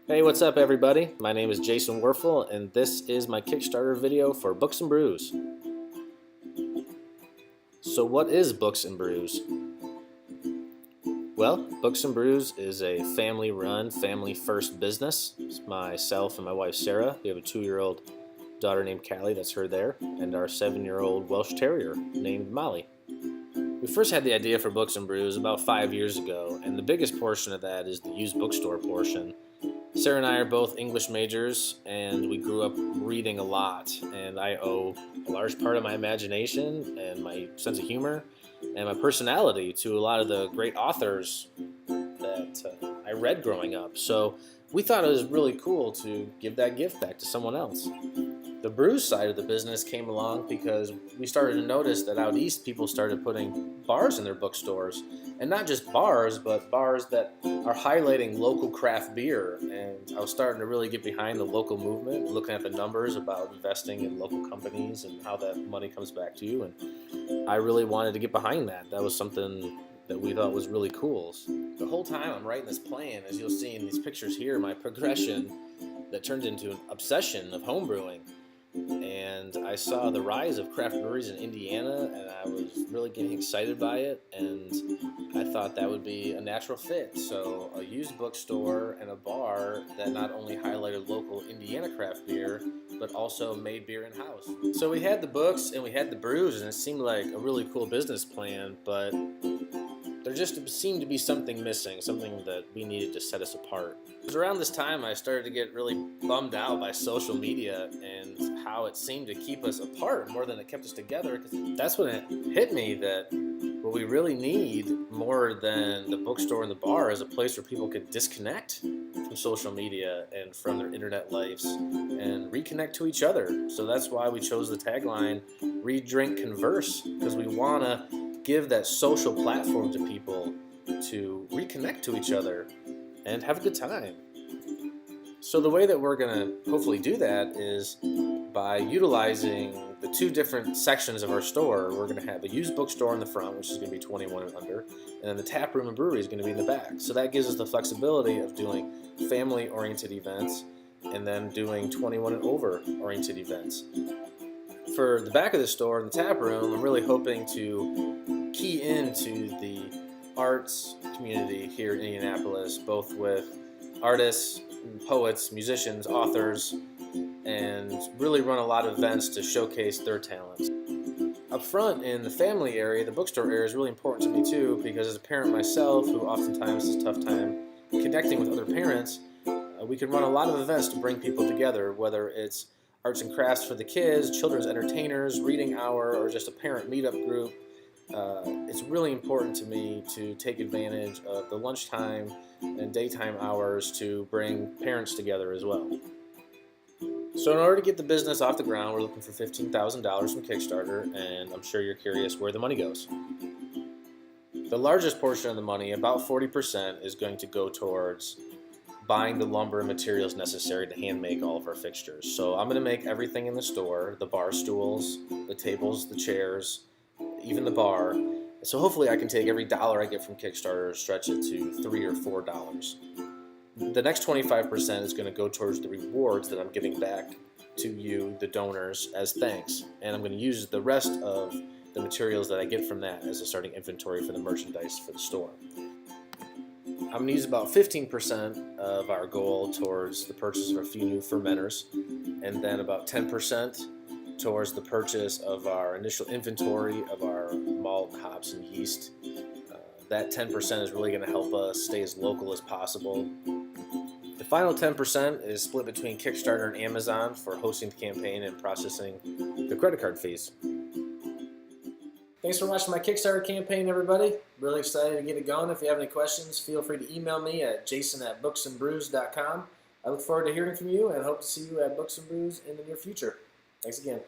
Hey, what's up everybody? My name is Jason Werfel and this is my Kickstarter video for Books and Brews. So what is Books and Brews? Well, Books and Brews is a family-run, family-first business. It's myself and my wife Sarah. We have a 2-year-old daughter named Callie, that's her there, and our 7-year-old Welsh Terrier named Molly. We first had the idea for Books and Brews about 5 years ago, and the biggest portion of that is the used bookstore portion. Sarah and I are both English majors, and we grew up reading a lot, and I owe a large part of my imagination and my sense of humor and my personality to a lot of the great authors that I read growing up. So we thought it was really cool to give that gift back to someone else. The brews side of the business came along because we started to notice that out east people started putting bars in their bookstores, and not just bars, but bars that are highlighting local craft beer. And I was starting to really get behind the local movement, looking at the numbers about investing in local companies and how that money comes back to you, and I really wanted to get behind that. That was something that we thought was really cool. The whole time I'm writing this plan, as you'll see in these pictures here, my progression that turned into an obsession of homebrewing. And I saw the rise of craft breweries in Indiana, and I was really getting excited by it, and I thought that would be a natural fit. So a used bookstore and a bar that not only highlighted local Indiana craft beer, but also made beer in-house. So we had the books and we had the brews, and it seemed like a really cool business plan, but there just seemed to be something missing, something that we needed to set us apart. It was around this time I started to get really bummed out by social media and how it seemed to keep us apart more than it kept us together. Because that's when it hit me that what we really need more than the bookstore and the bar is a place where people can disconnect from social media and from their internet lives and reconnect to each other. So that's why we chose the tagline, Read, Drink, Converse, because we want to give that social platform to people to reconnect to each other and have a good time. So the way that we're going to hopefully do that is by utilizing the two different sections of our store. We're going to have a used bookstore in the front, which is going to be 21 and under, and then the tap room and brewery is going to be in the back. So that gives us the flexibility of doing family-oriented events and then doing 21 and over oriented events. For the back of the store and the tap room, I'm really hoping to key into the arts community here in Indianapolis, both with artists, poets, musicians, authors, and really run a lot of events to showcase their talents. Up front in the family area, the bookstore area is really important to me too, because as a parent myself, who oftentimes has a tough time connecting with other parents, we can run a lot of events to bring people together, whether it's arts and crafts for the kids, children's entertainers, reading hour, or just a parent meetup group. It's really important to me to take advantage of the lunchtime and daytime hours to bring parents together as well. So in order to get the business off the ground, we're looking for $15,000 from Kickstarter, and I'm sure you're curious where the money goes. The largest portion of the money, about 40%, is going to go towards buying the lumber and materials necessary to hand make all of our fixtures. So I'm going to make everything in the store, the bar stools, the tables, the chairs, even the bar. So hopefully I can take every dollar I get from Kickstarter and stretch it to $3 or $4. The next 25% is going to go towards the rewards that I'm giving back to you, the donors, as thanks. And I'm going to use the rest of the materials that I get from that as a starting inventory for the merchandise for the store. I'm going to use about 15% of our goal towards the purchase of a few new fermenters, and then about 10% towards the purchase of our initial inventory of our malt, hops, and yeast. That 10% is really going to help us stay as local as possible. The final 10% is split between Kickstarter and Amazon for hosting the campaign and processing the credit card fees. Thanks for watching my Kickstarter campaign, everybody. Really excited to get it going. If you have any questions, feel free to email me at jason@booksandbrews.com. I look forward to hearing from you and hope to see you at Books and Brews in the near future. Thanks again.